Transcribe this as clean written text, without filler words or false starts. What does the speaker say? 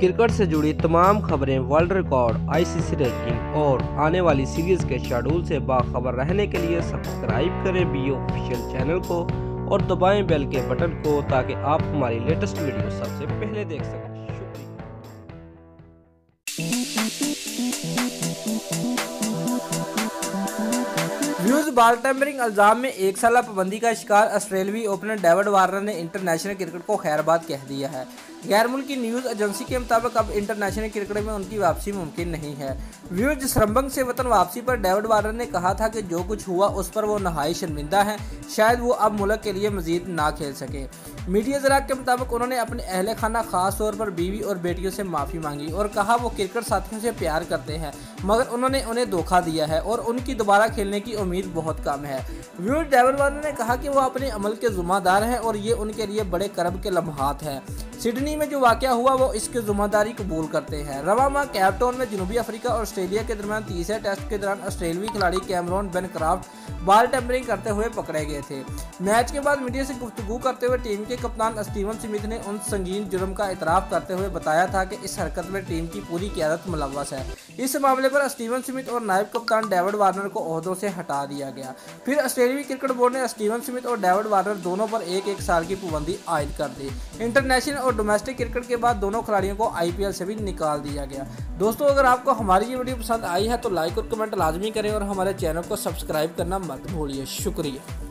Cricket से जुड़ी तमाम खबरें, वर्ल्ड रिकॉर्ड, आईसीसी रैंकिंग और आने वाली सीरीज के शेड्यूल से बाखबर रहने के लिए सब्सक्राइब करें बी ऑफिशियल चैनल को और दबाएं बेल के बटन को ताकि आप हमारी लेटेस्ट वीडियो सबसे पहले देख सकें। व्यूज बॉल टेम्परिंग इल्जाम में 1 साल पाबंदी का शिकार ऑस्ट्रेलियाई ओपनर डेविड वार्नर ने इंटरनेशनल क्रिकेट को खैरबाद कह दिया है। गैर मुल्की न्यूज़ एजेंसी के मुताबिक अब इंटरनेशनल क्रिकेट में उनकी वापसी मुमकिन नहीं है। व्यूज श्रमबंग से वतन वापसी पर डेविड वार्नर ने कहा था कि जो कुछ हुआ उस पर वो नहाई शर्मिंदा हैं, शायद वो अब मुल्क के लिए मजीद ना खेल सके। मीडिया ज़रात के मुताबिक उन्होंने अपने अहल खाना खास तौर पर बीवी और बेटियों से माफ़ी मांगी और कहा वो क्रिकेट साथियों से प्यार करते हैं मगर उन्होंने उन्हें धोखा दिया है और उनकी दोबारा खेलने की उम्मीद बहुत कम है। व्यूज डेविड वार्नर ने कहा कि वो अपने अमल के ज़िम्मेदार हैं और ये उनके लिए बड़े करब के लम्हात हैं। सिडनी में जो वाक़या हुआ वो इसकी जिम्मेदारी कबूल करते हैं। रवा माह केप टाउन में जनूबी अफ्रीका और ऑस्ट्रेलिया के दरमियान तीसरे टेस्ट के दौरान ऑस्ट्रेलियाई खिलाड़ी कैमरॉन बेनक्राफ्ट बॉल टेम्परिंग करते हुए पकड़े गए थे। मैच के बाद मीडिया से गुफ्तगू करते हुए टीम के कप्तान स्टीवन स्मिथ ने उन संगीन जुर्म का इतराफ़ करते हुए बताया था कि इस हरकत में टीम की पूरी क़यादत मुलव्वस है। इस मामले पर स्टीवन स्मिथ और नायब कप्तान डेविड वार्नर को ओहदों से हटा दिया गया। फिर ऑस्ट्रेलियाई क्रिकेट बोर्ड ने स्टीवन स्मिथ और डेविड वार्नर दोनों पर एक साल की पाबंदी आयद कर दी। इंटरनेशनल और डोमेस्टिक क्रिकेट के बाद दोनों खिलाड़ियों को आईपीएल से भी निकाल दिया गया। दोस्तों, अगर आपको हमारी ये वीडियो पसंद आई है तो लाइक और कमेंट लाजमी करें और हमारे चैनल को सब्सक्राइब करना मत भूलिए। शुक्रिया।